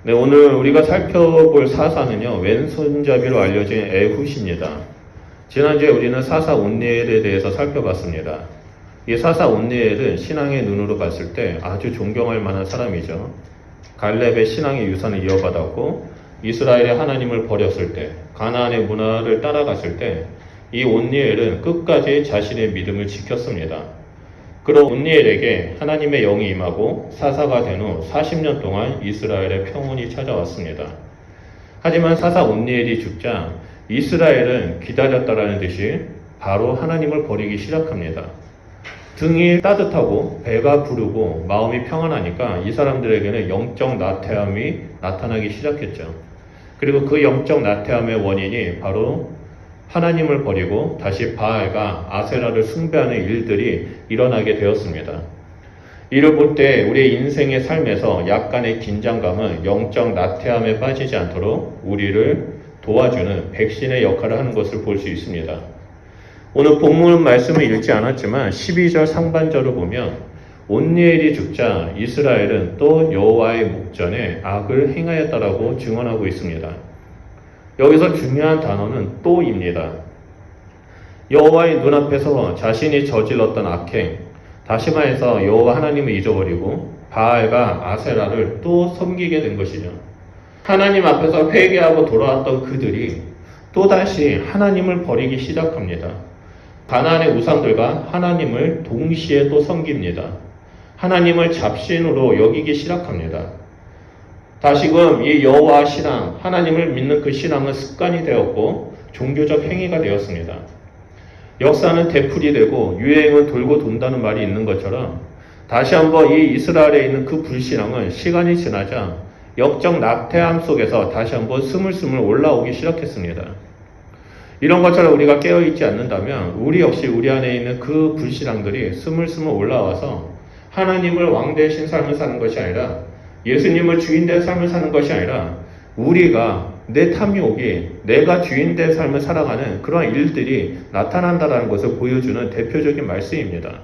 네, 오늘 우리가 살펴볼 사사는요, 왼손잡이로 알려진 에훗입니다. 지난주에 우리는 사사 온니엘에 대해서 살펴봤습니다. 이 사사 온니엘은 신앙의 눈으로 봤을 때 아주 존경할 만한 사람이죠. 갈렙의 신앙의 유산을 이어받았고 이스라엘의 하나님을 버렸을 때, 가나안의 문화를 따라갔을 때 이 온니엘은 끝까지 자신의 믿음을 지켰습니다. 그런 온니엘에게 하나님의 영이 임하고 사사가 된 후 40년 동안 이스라엘의 평온이 찾아왔습니다. 하지만 사사 온니엘이 죽자 이스라엘은 기다렸다라는 듯이 바로 하나님을 버리기 시작합니다. 등이 따뜻하고 배가 부르고 마음이 평안하니까 이 사람들에게는 영적 나태함이 나타나기 시작했죠. 그리고 그 영적 나태함의 원인이 바로 하나님을 버리고 다시 바알과 아세라를 숭배하는 일들이 일어나게 되었습니다. 이를 볼 때 우리의 인생의 삶에서 약간의 긴장감은 영적 나태함에 빠지지 않도록 우리를 도와주는 백신의 역할을 하는 것을 볼 수 있습니다. 오늘 본문 말씀을 읽지 않았지만 12절 상반절을 보면 온니엘이 죽자 이스라엘은 또 여호와의 목전에 악을 행하였다라고 증언하고 있습니다. 여기서 중요한 단어는 또입니다. 여호와의 눈앞에서 자신이 저질렀던 악행, 다시 말해서 여호와 하나님을 잊어버리고 바알과 아세라를 또 섬기게 된 것이죠. 하나님 앞에서 회개하고 돌아왔던 그들이 또다시 하나님을 버리기 시작합니다. 가나안의 우상들과 하나님을 동시에 또 섬깁니다. 하나님을 잡신으로 여기기 시작합니다. 다시금 이 여호와 신앙, 하나님을 믿는 그 신앙은 습관이 되었고 종교적 행위가 되었습니다. 역사는 되풀이 되고 유행은 돌고 돈다는 말이 있는 것처럼 다시 한번 이 이스라엘에 있는 그 불신앙은 시간이 지나자 영적 나태함 속에서 다시 한번 스물스물 올라오기 시작했습니다. 이런 것처럼 우리가 깨어있지 않는다면 우리 역시 우리 안에 있는 그 불신앙들이 스물스물 올라와서 하나님을 왕 대신 삶을 사는 것이 아니라 예수님을 주인된 삶을 사는 것이 아니라 우리가 내 탐욕이 내가 주인된 삶을 살아가는 그러한 일들이 나타난다는 것을 보여주는 대표적인 말씀입니다.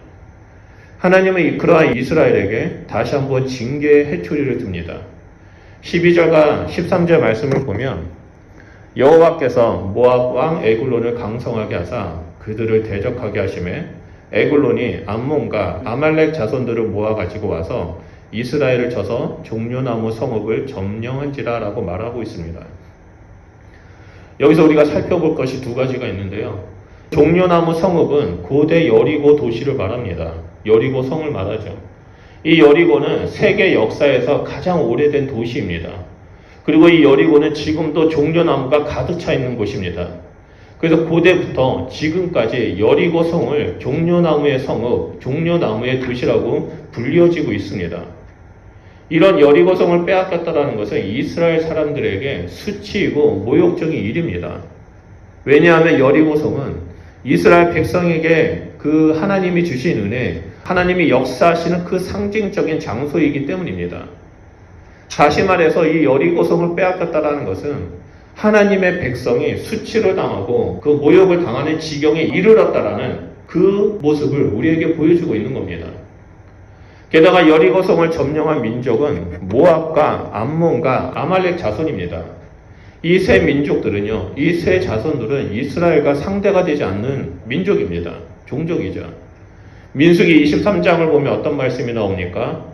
하나님은 그러한 이스라엘에게 다시 한번 징계의 해초리를 듭니다. 12절과 13절 말씀을 보면 여호와께서 모압 왕 에글론을 강성하게 하사 그들을 대적하게 하심에 에글론이 암몬과 아말렉 자손들을 모아가지고 와서 이스라엘을 쳐서 종려나무 성읍을 점령한지라 라고 말하고 있습니다. 여기서 우리가 살펴볼 것이 두 가지가 있는데요. 종려나무 성읍은 고대 여리고 도시를 말합니다. 여리고 성을 말하죠. 이 여리고는 세계 역사에서 가장 오래된 도시입니다. 그리고 이 여리고는 지금도 종려나무가 가득 차 있는 곳입니다. 그래서 고대부터 지금까지 여리고 성을 종려나무의 성읍, 종려나무의 도시라고 불려지고 있습니다. 이런 여리고성을 빼앗겼다는 것은 이스라엘 사람들에게 수치이고 모욕적인 일입니다. 왜냐하면 여리고성은 이스라엘 백성에게 그 하나님이 주신 은혜, 하나님이 역사하시는 그 상징적인 장소이기 때문입니다. 다시 말해서 이 여리고성을 빼앗겼다는 것은 하나님의 백성이 수치를 당하고 그 모욕을 당하는 지경에 이르렀다라는 그 모습을 우리에게 보여주고 있는 겁니다. 게다가 여리고성을 점령한 민족은 모압과 암몬과 아말렉 자손입니다. 이 세 민족들은요, 이 세 자손들은 이스라엘과 상대가 되지 않는 민족입니다. 종족이죠. 민수기 23장을 보면 어떤 말씀이 나옵니까?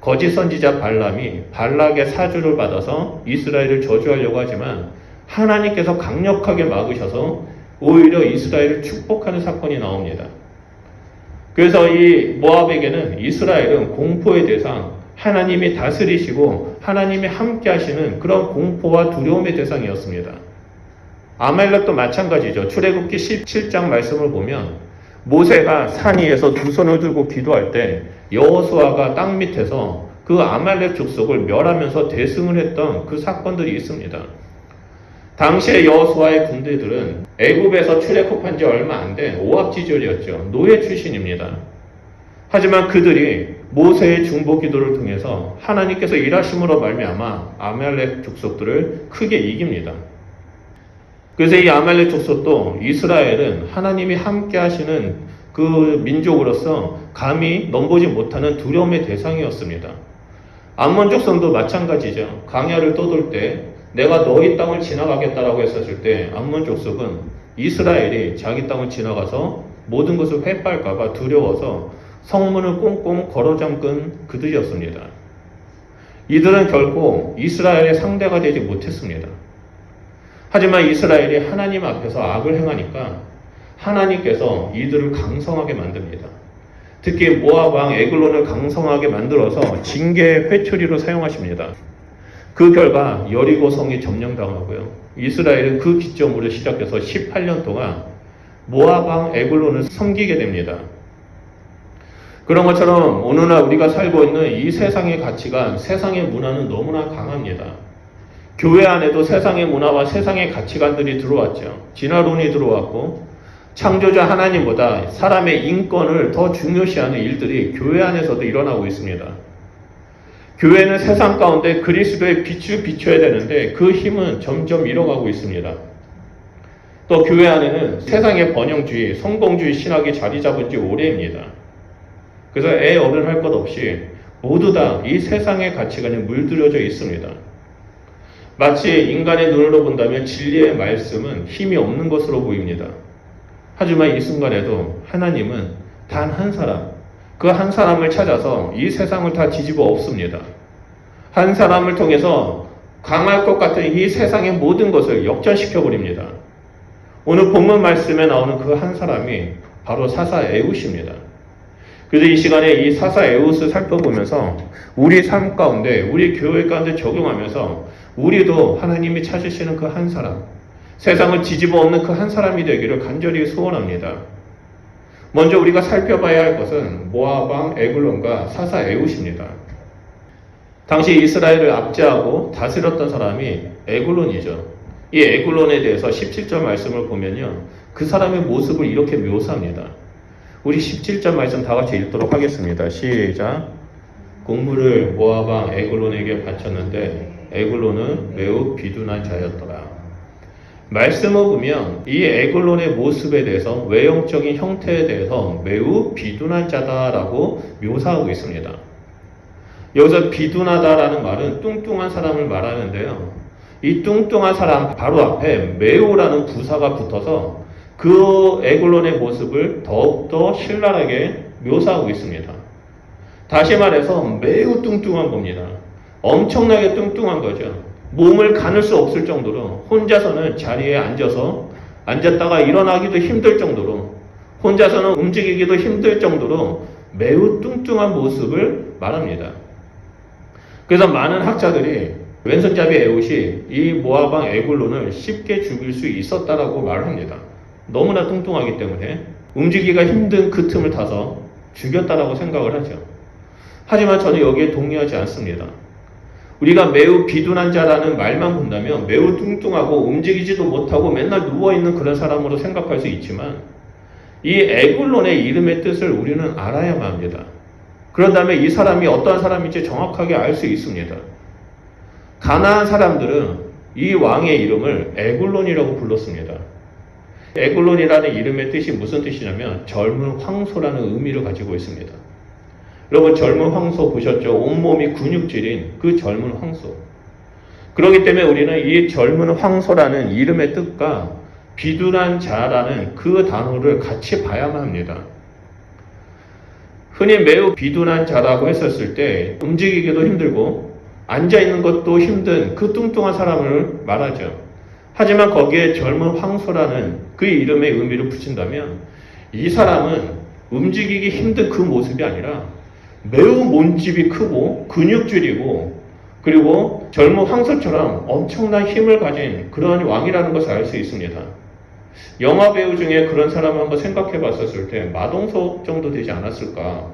거짓 선지자 발람이 발락의 사주를 받아서 이스라엘을 저주하려고 하지만 하나님께서 강력하게 막으셔서 오히려 이스라엘을 축복하는 사건이 나옵니다. 그래서 이 모압에게는 이스라엘은 공포의 대상, 하나님이 다스리시고 하나님이 함께 하시는 그런 공포와 두려움의 대상이었습니다. 아말렉도 마찬가지죠. 출애굽기 17장 말씀을 보면 모세가 산 위에서 두 손을 들고 기도할 때 여호수아가 땅 밑에서 그 아말렉 족속을 멸하면서 대승을 했던 그 사건들이 있습니다. 당시의 여호수아의 군대들은 애굽에서 출애굽한 지 얼마 안 된 오합지졸이었죠. 노예 출신입니다. 하지만 그들이 모세의 중보 기도를 통해서 하나님께서 일하심으로 말미암아 아말렉 족속들을 크게 이깁니다. 그래서 이 아말렉 족속도 이스라엘은 하나님이 함께 하시는 그 민족으로서 감히 넘보지 못하는 두려움의 대상이었습니다. 암몬 족성도 마찬가지죠. 광야를 떠돌 때 내가 너희 땅을 지나가겠다라고 했었을 때 암몬 족속은 이스라엘이 자기 땅을 지나가서 모든 것을 회파할까봐 두려워서 성문을 꽁꽁 걸어 잠근 그들이었습니다. 이들은 결코 이스라엘의 상대가 되지 못했습니다. 하지만 이스라엘이 하나님 앞에서 악을 행하니까 하나님께서 이들을 강성하게 만듭니다. 특히 모압 왕 에글론을 강성하게 만들어서 징계의 회초리로 사용하십니다. 그 결과 여리고 성이 점령당하고요. 이스라엘은 그 기점으로 시작해서 18년 동안 모압 왕 에글론을 섬기게 됩니다. 그런 것처럼 오늘날 우리가 살고 있는 이 세상의 가치관, 세상의 문화는 너무나 강합니다. 교회 안에도 세상의 문화와 세상의 가치관들이 들어왔죠. 진화론이 들어왔고 창조자 하나님보다 사람의 인권을 더 중요시하는 일들이 교회 안에서도 일어나고 있습니다. 교회는 세상 가운데 그리스도의 빛을 비춰야 되는데 그 힘은 점점 잃어가고 있습니다. 또 교회 안에는 세상의 번영주의, 성공주의 신학이 자리 잡은 지 오래입니다. 그래서 애 어른 할 것 없이 모두 다 이 세상의 가치관에 물들여져 있습니다. 마치 인간의 눈으로 본다면 진리의 말씀은 힘이 없는 것으로 보입니다. 하지만 이 순간에도 하나님은 단 한 사람, 그 한 사람을 찾아서 이 세상을 다 뒤집어 엎습니다. 한 사람을 통해서 강할 것 같은 이 세상의 모든 것을 역전시켜 버립니다. 오늘 본문 말씀에 나오는 그 한 사람이 바로 사사 에훗입니다. 그래서 이 시간에 이 사사 에훗을 살펴보면서 우리 삶 가운데, 우리 교회 가운데 적용하면서 우리도 하나님이 찾으시는 그 한 사람, 세상을 뒤집어 엎는 그 한 사람이 되기를 간절히 소원합니다. 먼저 우리가 살펴봐야 할 것은 모압 왕 에글론과 사사 에훗입니다. 당시 이스라엘을 압제하고 다스렸던 사람이 에글론이죠. 이 에글론에 대해서 17절 말씀을 보면요, 그 사람의 모습을 이렇게 묘사합니다. 우리 17절 말씀 다 같이 읽도록 하겠습니다. 시작. 곡물을 모압 왕 에글론에게 바쳤는데 에글론은 매우 비둔한 자였더라. 말씀을 보면 이 에글론의 모습에 대해서, 외형적인 형태에 대해서 매우 비둔한 자다라고 묘사하고 있습니다. 여기서 비둔하다라는 말은 뚱뚱한 사람을 말하는데요. 이 뚱뚱한 사람 바로 앞에 매우라는 부사가 붙어서 그 에글론의 모습을 더욱더 신랄하게 묘사하고 있습니다. 다시 말해서 매우 뚱뚱한 겁니다. 엄청나게 뚱뚱한 거죠. 몸을 가눌 수 없을 정도로 혼자서는 자리에 앉았다가 일어나기도 힘들 정도로, 혼자서는 움직이기도 힘들 정도로 매우 뚱뚱한 모습을 말합니다. 그래서 많은 학자들이 왼손잡이 에훗이 이 모압 왕 에글론을 쉽게 죽일 수 있었다라고 말을 합니다. 너무나 뚱뚱하기 때문에 움직이기가 힘든 그 틈을 타서 죽였다라고 생각을 하죠. 하지만 저는 여기에 동의하지 않습니다. 우리가 매우 비둔한 자라는 말만 본다면 매우 뚱뚱하고 움직이지도 못하고 맨날 누워있는 그런 사람으로 생각할 수 있지만 이 에글론의 이름의 뜻을 우리는 알아야만 합니다. 그런 다음에 이 사람이 어떠한 사람인지 정확하게 알 수 있습니다. 가나안 사람들은 이 왕의 이름을 에글론이라고 불렀습니다. 에글론이라는 이름의 뜻이 무슨 뜻이냐면 젊은 황소라는 의미를 가지고 있습니다. 여러분, 젊은 황소 보셨죠? 온몸이 근육질인 그 젊은 황소. 그렇기 때문에 우리는 이 젊은 황소라는 이름의 뜻과 비둔한 자라는 그 단어를 같이 봐야만 합니다. 흔히 매우 비둔한 자라고 했었을 때 움직이기도 힘들고 앉아있는 것도 힘든 그 뚱뚱한 사람을 말하죠. 하지만 거기에 젊은 황소라는 그 이름의 의미를 붙인다면 이 사람은 움직이기 힘든 그 모습이 아니라 매우 몸집이 크고 근육질이고 그리고 젊은 황소처럼 엄청난 힘을 가진 그러한 왕이라는 것을 알 수 있습니다. 영화 배우 중에 그런 사람을 한번 생각해 봤었을 때 마동석 정도 되지 않았을까?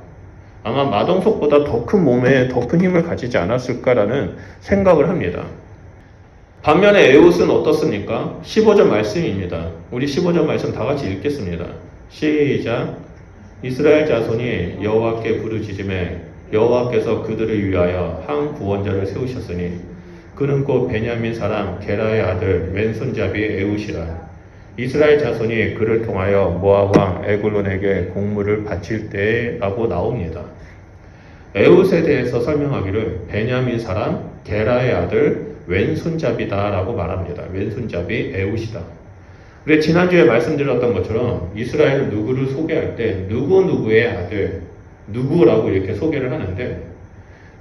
아마 마동석보다 더 큰 몸에 더 큰 힘을 가지지 않았을까라는 생각을 합니다. 반면에 에훗은 어떻습니까? 15절 말씀입니다. 우리 15절 말씀 다 같이 읽겠습니다. 시작. 이스라엘 자손이 여호와께 부르짖음에 여호와께서 그들을 위하여 한 구원자를 세우셨으니 그는 곧 베냐민 사람 게라의 아들 왼손잡이 에훗이라. 이스라엘 자손이 그를 통하여 모압 왕 에글론에게 공물을 바칠 때라고 나옵니다. 에웃에 대해서 설명하기를 베냐민 사람 게라의 아들 왼손잡이다라고 말합니다. 왼손잡이 에웃이다. 우리 지난주에 말씀드렸던 것처럼 이스라엘 누구를 소개할 때 누구누구의 아들, 누구라고 이렇게 소개를 하는데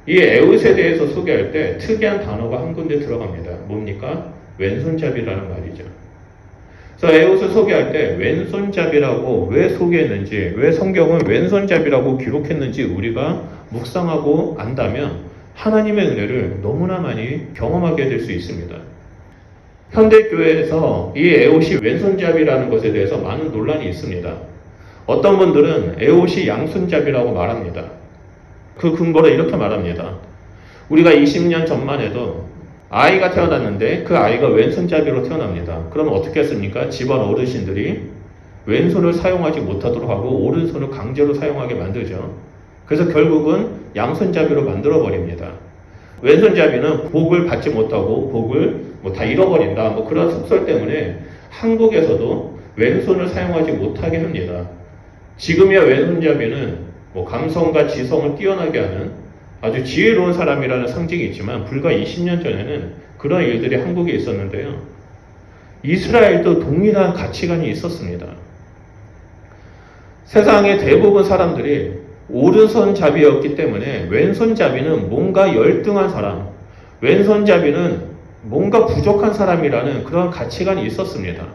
이 에웃에 대해서 소개할 때 특이한 단어가 한 군데 들어갑니다. 뭡니까? 왼손잡이라는 말이죠. 그래서 에웃을 소개할 때 왼손잡이라고 왜 소개했는지, 왜 성경은 왼손잡이라고 기록했는지 우리가 묵상하고 안다면 하나님의 은혜를 너무나 많이 경험하게 될 수 있습니다. 현대교회에서 이 에옷이 왼손잡이라는 것에 대해서 많은 논란이 있습니다. 어떤 분들은 에옷이 양손잡이라고 말합니다. 그 근거를 이렇게 말합니다. 우리가 20년 전만 해도 아이가 태어났는데 그 아이가 왼손잡이로 태어납니다. 그러면 어떻게 했습니까? 집안 어르신들이 왼손을 사용하지 못하도록 하고 오른손을 강제로 사용하게 만들죠. 그래서 결국은 양손잡이로 만들어버립니다. 왼손잡이는 복을 받지 못하고 복을 다 잃어버린다. 그런 속설 때문에 한국에서도 왼손을 사용하지 못하게 합니다. 지금이야 왼손잡이는 감성과 지성을 뛰어나게 하는 아주 지혜로운 사람이라는 상징이 있지만 불과 20년 전에는 그런 일들이 한국에 있었는데요. 이스라엘도 동일한 가치관이 있었습니다. 세상의 대부분 사람들이 오른손잡이였기 때문에 왼손잡이는 뭔가 열등한 사람, 왼손잡이는 뭔가 부족한 사람이라는 그런 가치관이 있었습니다.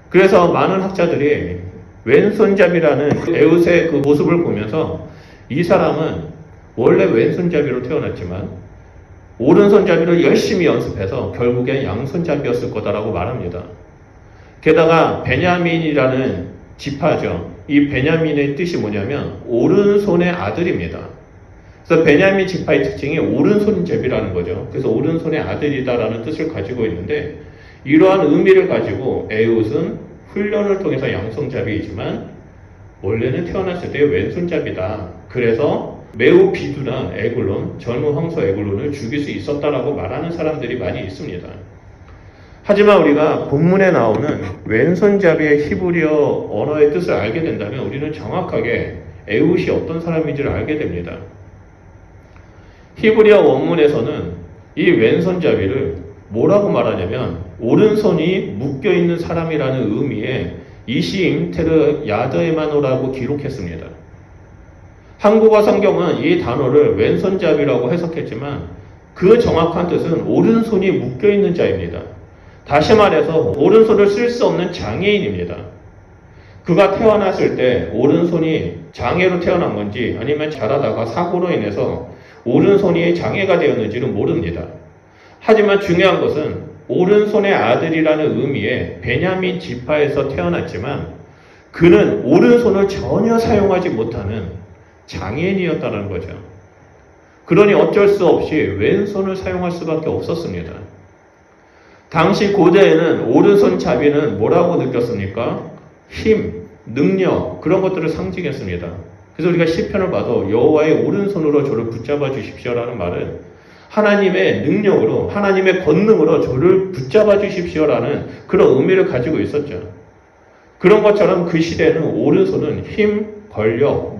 그래서 많은 학자들이 왼손잡이라는 에웃의 그 모습을 보면서 이 사람은 원래 왼손잡이로 태어났지만 오른손잡이를 열심히 연습해서 결국엔 양손잡이였을 거다라고 말합니다. 게다가 베냐민이라는 지파죠. 이 베냐민의 뜻이 뭐냐면 오른손의 아들입니다. 그래서 베냐민 지파의 특징이 오른손잡이라는 거죠. 그래서 오른손의 아들이다라는 뜻을 가지고 있는데 이러한 의미를 가지고 에웃은 훈련을 통해서 양손잡이이지만 원래는 태어났을 때 왼손잡이다. 그래서 매우 비둔한 에글론, 젊은 황소 에글론을 죽일 수 있었다라고 말하는 사람들이 많이 있습니다. 하지만 우리가 본문에 나오는 왼손잡이의 히브리어 언어의 뜻을 알게 된다면 우리는 정확하게 에웃이 어떤 사람인지를 알게 됩니다. 히브리어 원문에서는 이 왼손잡이를 뭐라고 말하냐면 오른손이 묶여있는 사람이라는 의미의 이시임 테르 야드에마노라고 기록했습니다. 한국어 성경은 이 단어를 왼손잡이라고 해석했지만 그 정확한 뜻은 오른손이 묶여있는 자입니다. 다시 말해서 오른손을 쓸 수 없는 장애인입니다. 그가 태어났을 때 오른손이 장애로 태어난 건지 아니면 자라다가 사고로 인해서 오른손이 장애가 되었는지는 모릅니다. 하지만 중요한 것은 오른손의 아들이라는 의미의 베냐민 지파에서 태어났지만 그는 오른손을 전혀 사용하지 못하는 장애인이었다는 거죠. 그러니 어쩔 수 없이 왼손을 사용할 수밖에 없었습니다. 당시 고대에는 오른손잡이는 뭐라고 느꼈습니까? 힘, 능력 그런 것들을 상징했습니다. 그래서 우리가 시편을 봐도 여호와의 오른손으로 저를 붙잡아 주십시오라는 말은 하나님의 능력으로 하나님의 권능으로 저를 붙잡아 주십시오라는 그런 의미를 가지고 있었죠. 그런 것처럼 그 시대는 오른손은 힘, 권력,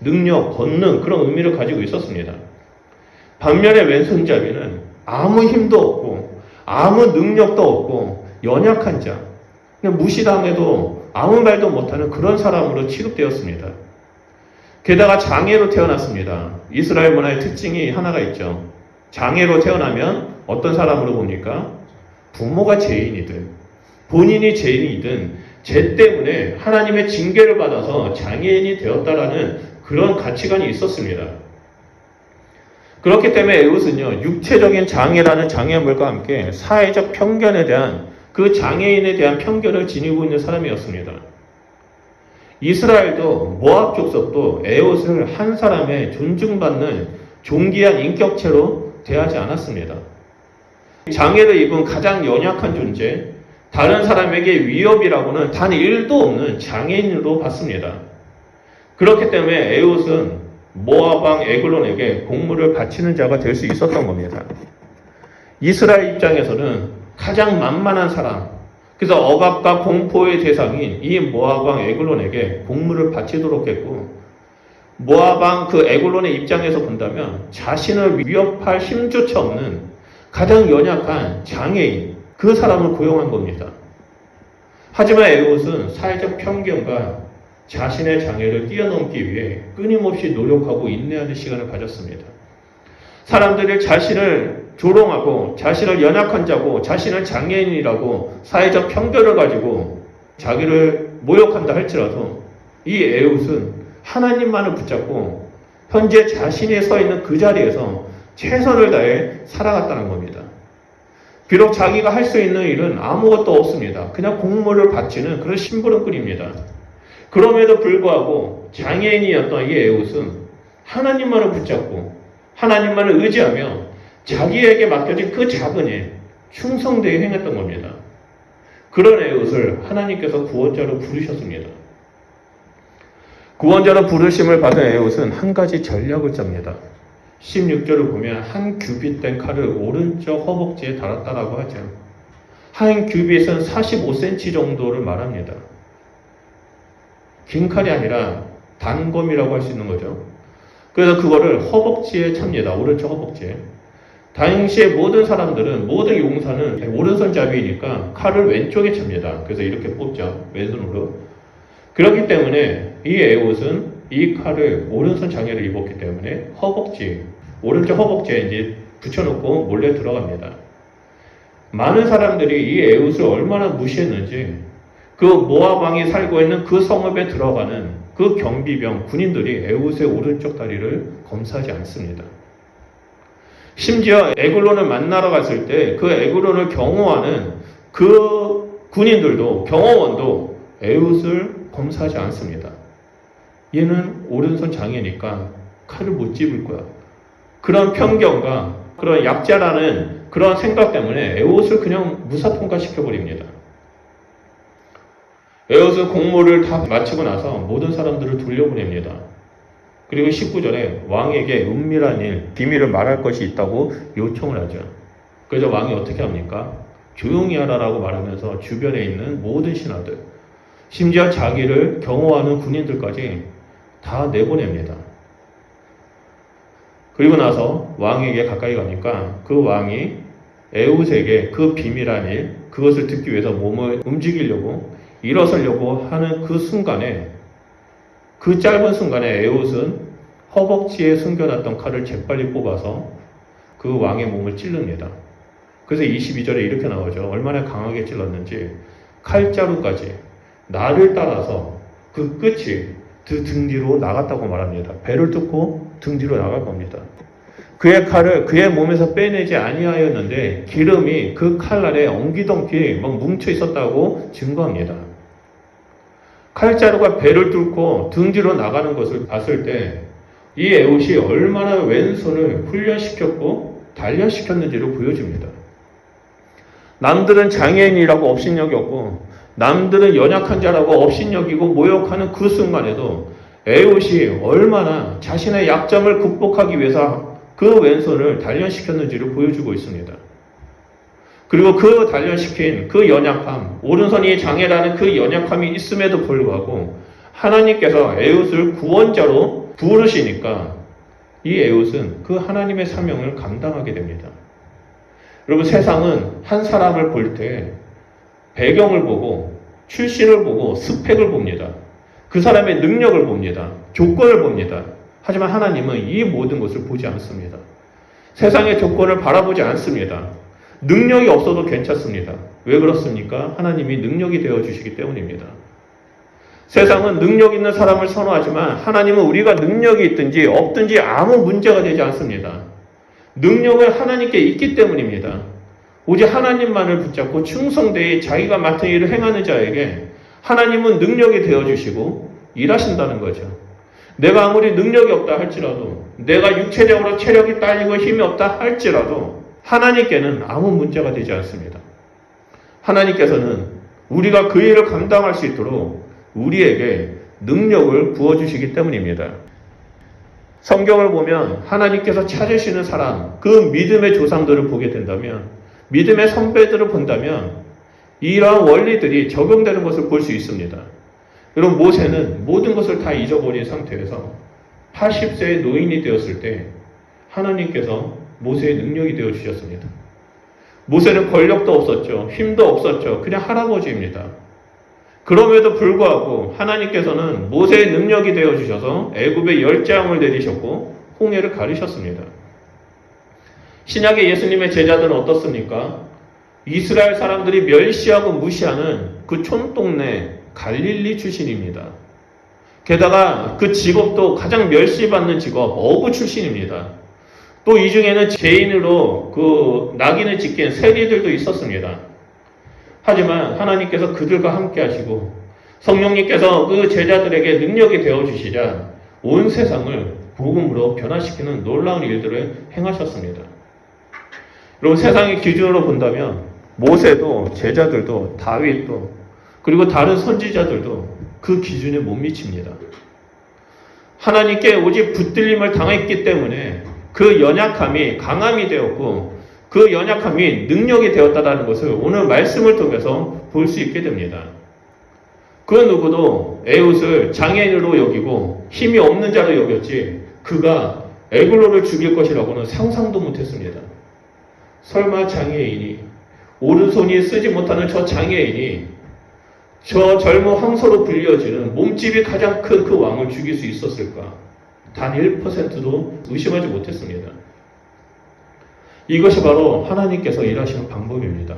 능력, 권능 그런 의미를 가지고 있었습니다. 반면에 왼손잡이는 아무 힘도 없고 아무 능력도 없고 연약한 자, 그냥 무시당해도 아무 말도 못하는 그런 사람으로 취급되었습니다. 게다가 장애로 태어났습니다. 이스라엘 문화의 특징이 하나가 있죠. 장애로 태어나면 어떤 사람으로 봅니까? 부모가 죄인이든 본인이 죄인이든 죄 때문에 하나님의 징계를 받아서 장애인이 되었다라는 그런 가치관이 있었습니다. 그렇기 때문에 에웃은요, 육체적인 장애라는 장애물과 함께 사회적 편견에 대한 그 장애인에 대한 편견을 지니고 있는 사람이었습니다. 이스라엘도 모압 족속도 에웃을 한 사람의 존중받는 존귀한 인격체로 대하지 않았습니다. 장애를 입은 가장 연약한 존재, 다른 사람에게 위협이라고는 단 1도 없는 장애인으로 봤습니다. 그렇기 때문에 에웃은 모압 왕 에글론에게 공물을 바치는 자가 될 수 있었던 겁니다. 이스라엘 입장에서는 가장 만만한 사람, 그래서 억압과 공포의 대상인 이 모압 왕 에글론에게 공물을 바치도록 했고 모압 그 에글론의 입장에서 본다면 자신을 위협할 힘조차 없는 가장 연약한 장애인, 그 사람을 고용한 겁니다. 하지만 에훗은 사회적 편견과 자신의 장애를 뛰어넘기 위해 끊임없이 노력하고 인내하는 시간을 가졌습니다. 사람들이 자신을 조롱하고 자신을 연약한 자고 자신을 장애인이라고 사회적 편견을 가지고 자기를 모욕한다 할지라도 이 에훗은 하나님만을 붙잡고 현재 자신이 서 있는 그 자리에서 최선을 다해 살아갔다는 겁니다. 비록 자기가 할 수 있는 일은 아무것도 없습니다. 그냥 공물을 바치는 그런 심부름꾼입니다. 그럼에도 불구하고 장애인이었던 이 에훗은 하나님만을 붙잡고 하나님만을 의지하며 자기에게 맡겨진 그 작은 일, 충성되게 행했던 겁니다. 그런 에훗을 하나님께서 구원자로 부르셨습니다. 구원자로 부르심을 받은 에훗은 한 가지 전략을 짭니다. 16절을 보면 한 규빗 된 칼을 오른쪽 허벅지에 달았다라고 하죠. 한 규빗은 45cm 정도를 말합니다. 긴 칼이 아니라 단검이라고 할 수 있는 거죠. 그래서 그거를 허벅지에 찹니다. 오른쪽 허벅지에. 당시에 모든 사람들은, 모든 용사는 오른손잡이니까 칼을 왼쪽에 찹니다. 그래서 이렇게 뽑죠. 왼손으로. 그렇기 때문에 이 에훗은 이 칼을 오른손 장애를 입었기 때문에 허벅지, 오른쪽 허벅지에 이제 붙여놓고 몰래 들어갑니다. 많은 사람들이 이 에훗을 얼마나 무시했는지 그 모압 왕이 살고 있는 그 성읍에 들어가는 그 경비병, 군인들이 에훗의 오른쪽 다리를 검사하지 않습니다. 심지어 에글론을 만나러 갔을 때 그 에글론을 경호하는 그 군인들도, 경호원도 에훗을 검사하지 않습니다. 얘는 오른손 장애니까 칼을 못 집을 거야. 그런 편견과 그런 약자라는 그런 생각 때문에 에훗을 그냥 무사통과시켜버립니다. 에훗은 공모를 다 마치고 나서 모든 사람들을 돌려보냅니다. 그리고 19절에 왕에게 은밀한 일, 비밀을 말할 것이 있다고 요청을 하죠. 그래서 왕이 어떻게 합니까? 조용히 하라라고 말하면서 주변에 있는 모든 신하들, 심지어 자기를 경호하는 군인들까지 다 내보냅니다. 그리고 나서 왕에게 가까이 가니까 그 왕이 에훗에게 그 비밀한 일, 그것을 듣기 위해서 몸을 움직이려고 일어서려고 하는 그 순간에, 그 짧은 순간에 에훗은 허벅지에 숨겨놨던 칼을 재빨리 뽑아서 그 왕의 몸을 찔릅니다. 그래서 22절에 이렇게 나오죠. 얼마나 강하게 찔렀는지 칼자루까지 나를 따라서 그 끝이 그 등 뒤로 나갔다고 말합니다. 배를 뚫고 등 뒤로 나갈 겁니다. 그의 칼을 그의 몸에서 빼내지 아니하였는데 기름이 그 칼날에 엉기덩기 막 뭉쳐 있었다고 증거합니다. 칼자루가 배를 뚫고 등 뒤로 나가는 것을 봤을 때 이 에훗이 얼마나 왼손을 훈련시켰고 단련시켰는지를 보여줍니다. 남들은 장애인이라고 업신여겼고 남들은 연약한 자라고 업신여기고 모욕하는 그 순간에도 에훗이 얼마나 자신의 약점을 극복하기 위해서 그 왼손을 단련시켰는지를 보여주고 있습니다. 그리고 그 단련시킨 그 연약함, 오른손이 장애라는 그 연약함이 있음에도 불구하고 하나님께서 에훗을 구원자로 부르시니까 이 에훗은 그 하나님의 사명을 감당하게 됩니다. 여러분, 세상은 한 사람을 볼 때 배경을 보고 출신을 보고 스펙을 봅니다. 그 사람의 능력을 봅니다. 조건을 봅니다. 하지만 하나님은 이 모든 것을 보지 않습니다. 세상의 조건을 바라보지 않습니다. 능력이 없어도 괜찮습니다. 왜 그렇습니까? 하나님이 능력이 되어주시기 때문입니다. 세상은 능력 있는 사람을 선호하지만 하나님은 우리가 능력이 있든지 없든지 아무 문제가 되지 않습니다. 능력은 하나님께 있기 때문입니다. 오직 하나님만을 붙잡고 충성되이 자기가 맡은 일을 행하는 자에게 하나님은 능력이 되어주시고 일하신다는 거죠. 내가 아무리 능력이 없다 할지라도, 내가 육체적으로 체력이 딸리고 힘이 없다 할지라도 하나님께는 아무 문제가 되지 않습니다. 하나님께서는 우리가 그 일을 감당할 수 있도록 우리에게 능력을 부어주시기 때문입니다. 성경을 보면 하나님께서 찾으시는 사람, 그 믿음의 조상들을 보게 된다면, 믿음의 선배들을 본다면 이러한 원리들이 적용되는 것을 볼 수 있습니다. 여러분, 모세는 모든 것을 다 잊어버린 상태에서 80세의 노인이 되었을 때 하나님께서 모세의 능력이 되어 주셨습니다. 모세는 권력도 없었죠. 힘도 없었죠. 그냥 할아버지입니다. 그럼에도 불구하고 하나님께서는 모세의 능력이 되어 주셔서 애굽에 열재앙을 내리셨고 홍해를 가르셨습니다. 신약의 예수님의 제자들은 어떻습니까? 이스라엘 사람들이 멸시하고 무시하는 그 촌동네 갈릴리 출신입니다. 게다가 그 직업도 가장 멸시받는 직업, 어부 출신입니다. 또 이 중에는 죄인으로 그 낙인을 찍힌 세리들도 있었습니다. 하지만 하나님께서 그들과 함께 하시고 성령님께서 그 제자들에게 능력이 되어주시자 온 세상을 복음으로 변화시키는 놀라운 일들을 행하셨습니다. 여러분, 세상의 기준으로 본다면 모세도 제자들도 다윗도 그리고 다른 선지자들도 그 기준에 못 미칩니다. 하나님께 오직 붙들림을 당했기 때문에 그 연약함이 강함이 되었고 그 연약함이 능력이 되었다는 것을 오늘 말씀을 통해서 볼 수 있게 됩니다. 그 누구도 에훗을 장애인으로 여기고 힘이 없는 자로 여겼지 그가 에글로를 죽일 것이라고는 상상도 못했습니다. 설마 장애인이 오른손이 쓰지 못하는 저 장애인이 저 젊은 황소로 불려지는 몸집이 가장 큰 그 왕을 죽일 수 있었을까? 단 1%도 의심하지 못했습니다. 이것이 바로 하나님께서 일하시는 방법입니다.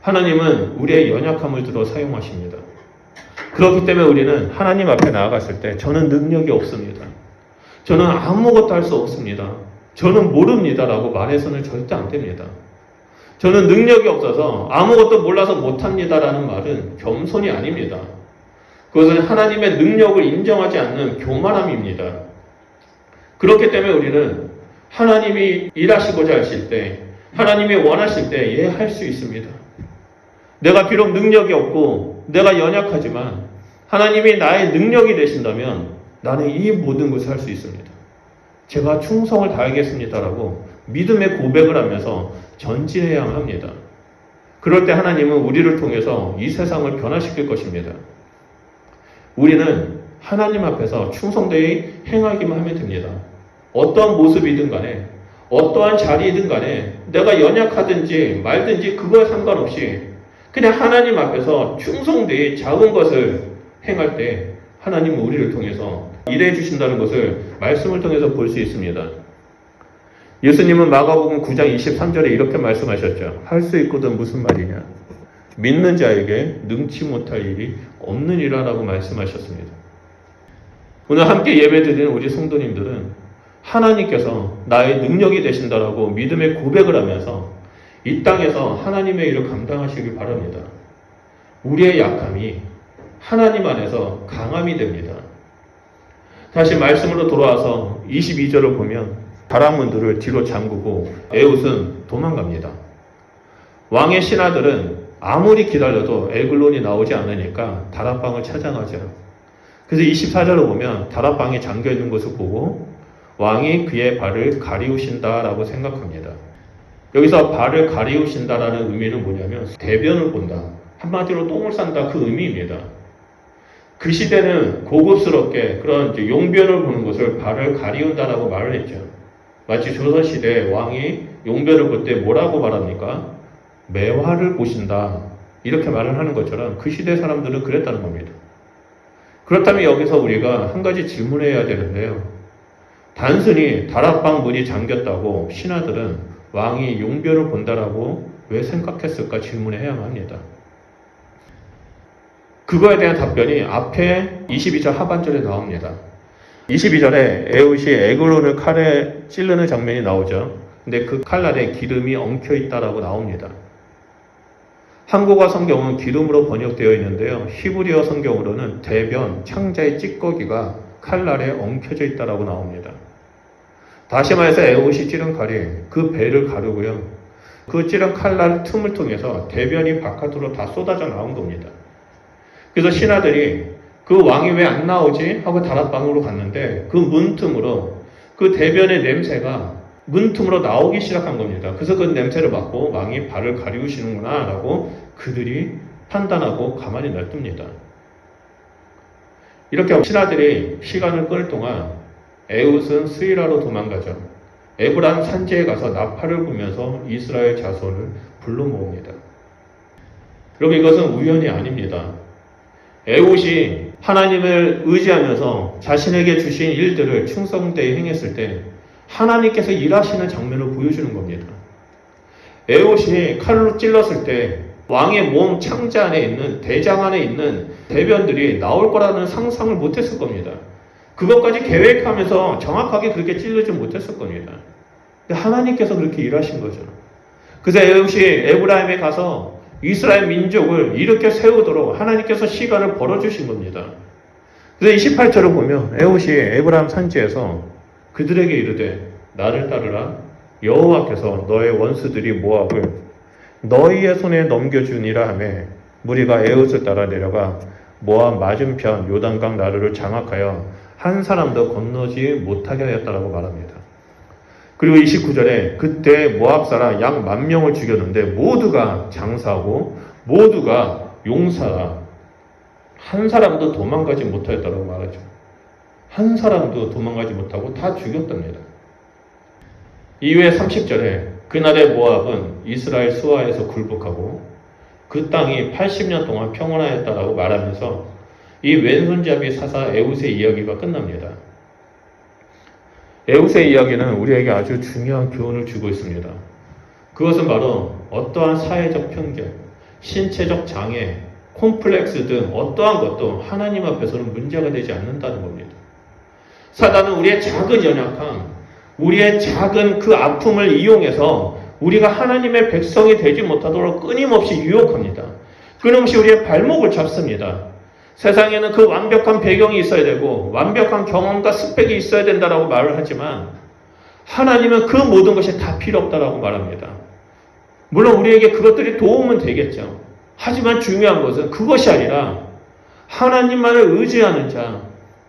하나님은 우리의 연약함을 들어 사용하십니다. 그렇기 때문에 우리는 하나님 앞에 나아갔을 때 저는 능력이 없습니다. 저는 아무것도 할 수 없습니다. 저는 모릅니다라고 말해서는 절대 안 됩니다. 저는 능력이 없어서 아무것도 몰라서 못합니다라는 말은 겸손이 아닙니다. 그것은 하나님의 능력을 인정하지 않는 교만함입니다. 그렇기 때문에 우리는 하나님이 일하시고자 하실 때, 하나님이 원하실 때 예, 할 수 있습니다. 내가 비록 능력이 없고 내가 연약하지만 하나님이 나의 능력이 되신다면 나는 이 모든 것을 할 수 있습니다. 제가 충성을 다하겠습니다라고 믿음의 고백을 하면서 전진해야만 합니다. 그럴 때 하나님은 우리를 통해서 이 세상을 변화시킬 것입니다. 우리는 하나님 앞에서 충성되이 행하기만 하면 됩니다. 어떠한 모습이든 간에 어떠한 자리이든 간에 내가 연약하든지 말든지 그거에 상관없이 그냥 하나님 앞에서 충성되이 작은 것을 행할 때 하나님은 우리를 통해서 일해 주신다는 것을 말씀을 통해서 볼 수 있습니다. 예수님은 마가복음 9장 23절에 이렇게 말씀하셨죠. 할 수 있거든 무슨 말이냐. 믿는 자에게 능치 못할 일이 없느니라라고 말씀하셨습니다. 오늘 함께 예배드리는 우리 성도님들은 하나님께서 나의 능력이 되신다라고 믿음의 고백을 하면서 이 땅에서 하나님의 일을 감당하시길 바랍니다. 우리의 약함이 하나님 안에서 강함이 됩니다. 다시 말씀으로 돌아와서 22절을 보면 다락문들을 뒤로 잠그고 에훗은 도망갑니다. 왕의 신하들은 아무리 기다려도 에글론이 나오지 않으니까 다락방을 찾아가죠. 그래서 24절을 보면 다락방이 잠겨있는 것을 보고 왕이 그의 발을 가리우신다라고 생각합니다. 여기서 발을 가리우신다라는 의미는 뭐냐면 대변을 본다. 한마디로 똥을 싼다 그 의미입니다. 그 시대는 고급스럽게 그런 용변을 보는 것을 발을 가리운다라고 말을 했죠. 마치 조선시대 왕이 용변을 볼 때 뭐라고 말합니까? 매화를 보신다. 이렇게 말을 하는 것처럼 그 시대 사람들은 그랬다는 겁니다. 그렇다면 여기서 우리가 한 가지 질문해야 되는데요. 단순히 다락방 문이 잠겼다고 신하들은 왕이 용변을 본다라고 왜 생각했을까 질문해야만 합니다. 그거에 대한 답변이 앞에 22절 하반절에 나옵니다. 22절에 에훗이 에글론을 칼에 찌르는 장면이 나오죠. 근데 그 칼날에 기름이 엉켜 있다라고 나옵니다. 한국어 성경은 기름으로 번역되어 있는데요. 히브리어 성경으로는 대변, 창자의 찌꺼기가 칼날에 엉켜져 있다라고 나옵니다. 다시 말해서 에훗이 찌른 칼이 그 배를 가르고요. 그 찌른 칼날 틈을 통해서 대변이 바깥으로 다 쏟아져 나온 겁니다. 그래서 신하들이 그 왕이 왜 안 나오지? 하고 다락방으로 갔는데 그 문틈으로 그 대변의 냄새가 문틈으로 나오기 시작한 겁니다. 그래서 그 냄새를 맡고 왕이 발을 가리우시는구나 라고 그들이 판단하고 가만히 놔둡니다. 이렇게 신하들이 시간을 끌 동안 에훗은 스위라로 도망가죠. 에브람 산지에 가서 나팔을 불면서 이스라엘 자손을 불러 모읍니다. 여러분, 이것은 우연이 아닙니다. 에훗이 하나님을 의지하면서 자신에게 주신 일들을 충성되이 행했을 때 하나님께서 일하시는 장면을 보여주는 겁니다. 에훗이 칼로 찔렀을 때 왕의 몸 창자 안에 있는, 대장 안에 있는 대변들이 나올 거라는 상상을 못했을 겁니다. 그것까지 계획하면서 정확하게 그렇게 찔르지 못했을 겁니다. 근데 하나님께서 그렇게 일하신 거죠. 그래서 에훗이 에브라임에 가서 이스라엘 민족을 일으켜 세우도록 하나님께서 시간을 벌어주신 겁니다. 그래서 28절을 보면 에훗이 에브라임 산지에서 그들에게 이르되 나를 따르라. 여호와께서 너의 원수들이 모압을 너희의 손에 넘겨주니라 하매 무리가 에훗을 따라 내려가 모압 맞은편 요단강 나루를 장악하여 한 사람도 건너지 못하게 하였다라고 말합니다. 그리고 29절에 그때 모압 사람 약 10,000명을 죽였는데 모두가 장사하고 모두가 용사라. 한 사람도 도망가지 못하였다라고 말하죠. 한 사람도 도망가지 못하고 다 죽였답니다. 이후에 30절에 그날의 모압은 이스라엘 수하에서 굴복하고 그 땅이 80년 동안 평온하였다라고 말하면서 이 왼손잡이 사사 에훗의 이야기가 끝납니다. 에훗의 이야기는 우리에게 아주 중요한 교훈을 주고 있습니다. 그것은 바로 어떠한 사회적 편견, 신체적 장애, 콤플렉스 등 어떠한 것도 하나님 앞에서는 문제가 되지 않는다는 겁니다. 사단은 우리의 작은 연약함, 우리의 작은 그 아픔을 이용해서 우리가 하나님의 백성이 되지 못하도록 끊임없이 유혹합니다. 끊임없이 우리의 발목을 잡습니다. 세상에는 그 완벽한 배경이 있어야 되고 완벽한 경험과 스펙이 있어야 된다라고 말을 하지만 하나님은 그 모든 것이 다 필요 없다라고 말합니다. 물론 우리에게 그것들이 도움은 되겠죠. 하지만 중요한 것은 그것이 아니라 하나님만을 의지하는 자,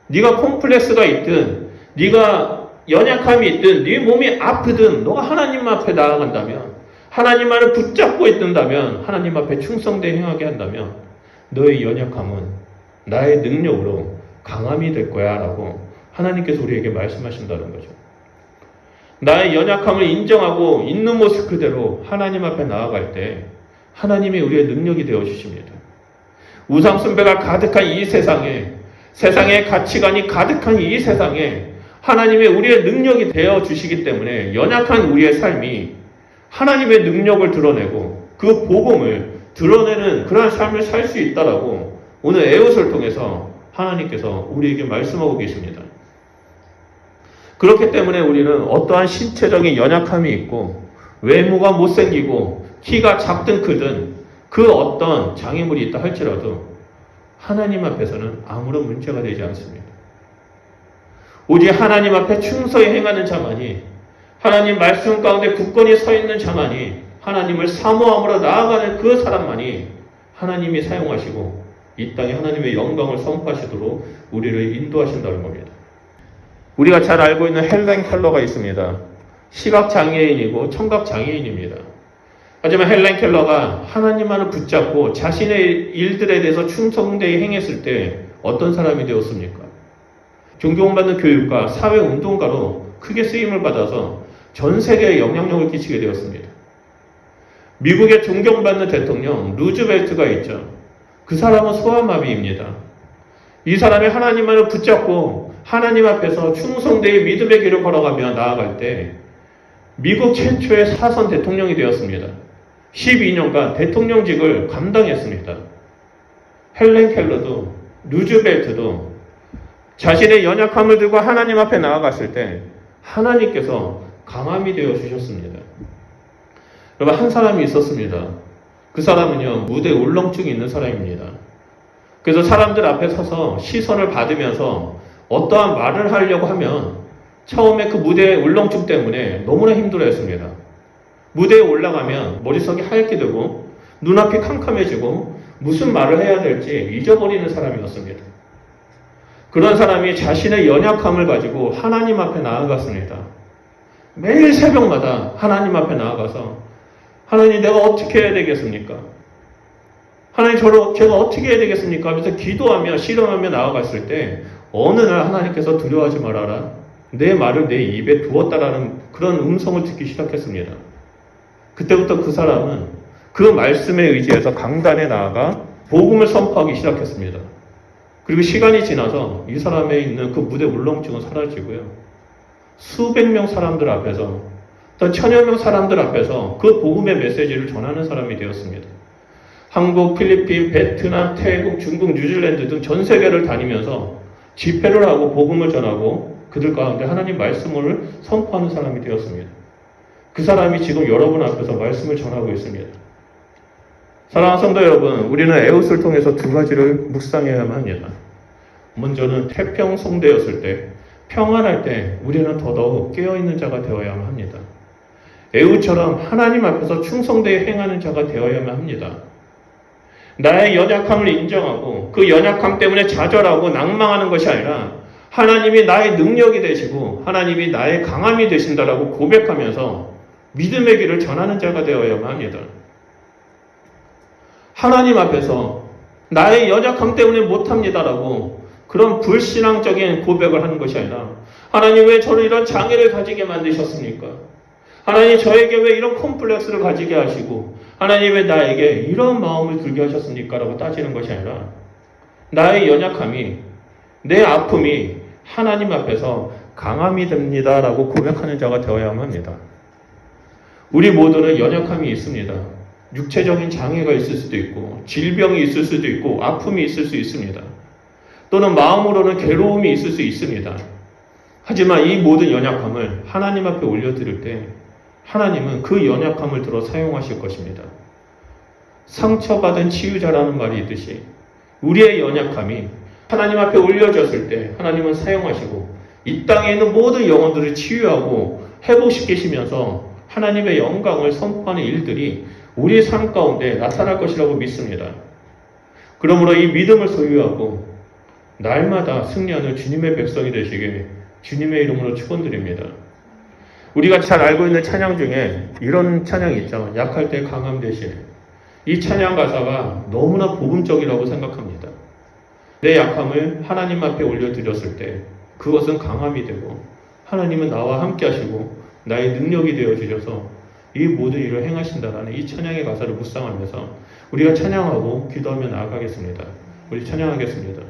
네가 콤플렉스가 있든 네가 연약함이 있든 네 몸이 아프든 너가 하나님 앞에 나아간다면 하나님만을 붙잡고 있든다면 하나님 앞에 충성되게 행하게 한다면 너의 연약함은 나의 능력으로 강함이 될 거야 라고 하나님께서 우리에게 말씀하신다는 거죠. 나의 연약함을 인정하고 있는 모습 그대로 하나님 앞에 나아갈 때 하나님이 우리의 능력이 되어주십니다. 우상숭배가 가득한 이 세상에 세상의 가치관이 가득한 이 세상에 하나님의 우리의 능력이 되어주시기 때문에 연약한 우리의 삶이 하나님의 능력을 드러내고 그 복음을 드러내는 그러한 삶을 살 수 있다라고 오늘 에훗을 통해서 하나님께서 우리에게 말씀하고 계십니다. 그렇기 때문에 우리는 어떠한 신체적인 연약함이 있고 외모가 못생기고 키가 작든 크든 그 어떤 장애물이 있다 할지라도 하나님 앞에서는 아무런 문제가 되지 않습니다. 오직 하나님 앞에 충성히 행하는 자만이 하나님 말씀 가운데 굳건히 서 있는 자만이 하나님을 사모함으로 나아가는 그 사람만이 하나님이 사용하시고 이 땅에 하나님의 영광을 선포하시도록 우리를 인도하신다는 겁니다. 우리가 잘 알고 있는 헬렌 켈러가 있습니다. 시각장애인이고 청각장애인입니다. 하지만 헬렌 켈러가 하나님만을 붙잡고 자신의 일들에 대해서 충성되게 행했을 때 어떤 사람이 되었습니까? 존경받는 교육가, 사회운동가로 크게 쓰임을 받아서 전 세계에 영향력을 끼치게 되었습니다. 미국의 존경받는 대통령 루즈벨트가 있죠. 그 사람은 소아마비입니다. 이 사람이 하나님만을 붙잡고 하나님 앞에서 충성되이 믿음의 길을 걸어가며 나아갈 때 미국 최초의 사선 대통령이 되었습니다. 12년간 대통령직을 감당했습니다. 헬렌 켈러도 루즈벨트도 자신의 연약함을 들고 하나님 앞에 나아갔을 때 하나님께서 강함이 되어 주셨습니다. 여러분, 한 사람이 있었습니다. 그 사람은요, 무대 울렁증이 있는 사람입니다. 그래서 사람들 앞에 서서 시선을 받으면서 어떠한 말을 하려고 하면 처음에 그 무대의 울렁증 때문에 너무나 힘들어했습니다. 무대에 올라가면 머릿속이 하얗게 되고 눈앞이 캄캄해지고 무슨 말을 해야 될지 잊어버리는 사람이었습니다. 그런 사람이 자신의 연약함을 가지고 하나님 앞에 나아갔습니다. 매일 새벽마다 하나님 앞에 나아가서 하나님, 내가 어떻게 해야 되겠습니까? 하나님, 제가 어떻게 해야 되겠습니까? 하면서 기도하며 실험하며 나아갔을 때 어느 날 하나님께서 두려워하지 말아라. 내 말을 내 입에 두었다라는 그런 음성을 듣기 시작했습니다. 그때부터 그 사람은 그 말씀에 의지해서 강단에 나아가 복음을 선포하기 시작했습니다. 그리고 시간이 지나서 이 사람에 있는 그 무대 울렁증은 사라지고요. 수백 명 사람들 앞에서 또 천여 명 사람들 앞에서 그 복음의 메시지를 전하는 사람이 되었습니다. 한국, 필리핀, 베트남, 태국, 중국, 뉴질랜드 등 전 세계를 다니면서 집회를 하고 복음을 전하고 그들 가운데 하나님 말씀을 선포하는 사람이 되었습니다. 그 사람이 지금 여러분 앞에서 말씀을 전하고 있습니다. 사랑하는 성도 여러분, 우리는 에웃을 통해서 두 가지를 묵상해야만 합니다. 먼저는 태평성대였을 때, 평안할 때 우리는 더더욱 깨어있는 자가 되어야만 합니다. 에웃처럼 하나님 앞에서 충성되게 행하는 자가 되어야만 합니다. 나의 연약함을 인정하고 그 연약함 때문에 좌절하고 낭망하는 것이 아니라 하나님이 나의 능력이 되시고 하나님이 나의 강함이 되신다라고 고백하면서 믿음의 길을 전하는 자가 되어야만 합니다. 하나님 앞에서 나의 연약함 때문에 못합니다라고 그런 불신앙적인 고백을 하는 것이 아니라 하나님 왜 저를 이런 장애를 가지게 만드셨습니까? 하나님 저에게 왜 이런 콤플렉스를 가지게 하시고 하나님 왜 나에게 이런 마음을 들게 하셨습니까? 라고 따지는 것이 아니라 나의 연약함이 내 아픔이 하나님 앞에서 강함이 됩니다 라고 고백하는 자가 되어야만 합니다. 우리 모두는 연약함이 있습니다. 육체적인 장애가 있을 수도 있고 질병이 있을 수도 있고 아픔이 있을 수 있습니다. 또는 마음으로는 괴로움이 있을 수 있습니다. 하지만 이 모든 연약함을 하나님 앞에 올려드릴 때 하나님은 그 연약함을 들어 사용하실 것입니다. 상처받은 치유자라는 말이 있듯이 우리의 연약함이 하나님 앞에 올려졌을 때 하나님은 사용하시고 이 땅에 있는 모든 영혼들을 치유하고 회복시키시면서 하나님의 영광을 선포하는 일들이 우리의 삶 가운데 나타날 것이라고 믿습니다. 그러므로 이 믿음을 소유하고 날마다 승리하는 주님의 백성이 되시게 주님의 이름으로 축원드립니다. 우리가 잘 알고 있는 찬양 중에 이런 찬양이 있죠. 약할 때 강함 되시네. 이 찬양 가사가 너무나 복음적이라고 생각합니다. 내 약함을 하나님 앞에 올려드렸을 때 그것은 강함이 되고 하나님은 나와 함께 하시고 나의 능력이 되어주셔서 이 모든 일을 행하신다라는 이 찬양의 가사를 묵상하면서 우리가 찬양하고 기도하며 나아가겠습니다. 우리 찬양하겠습니다.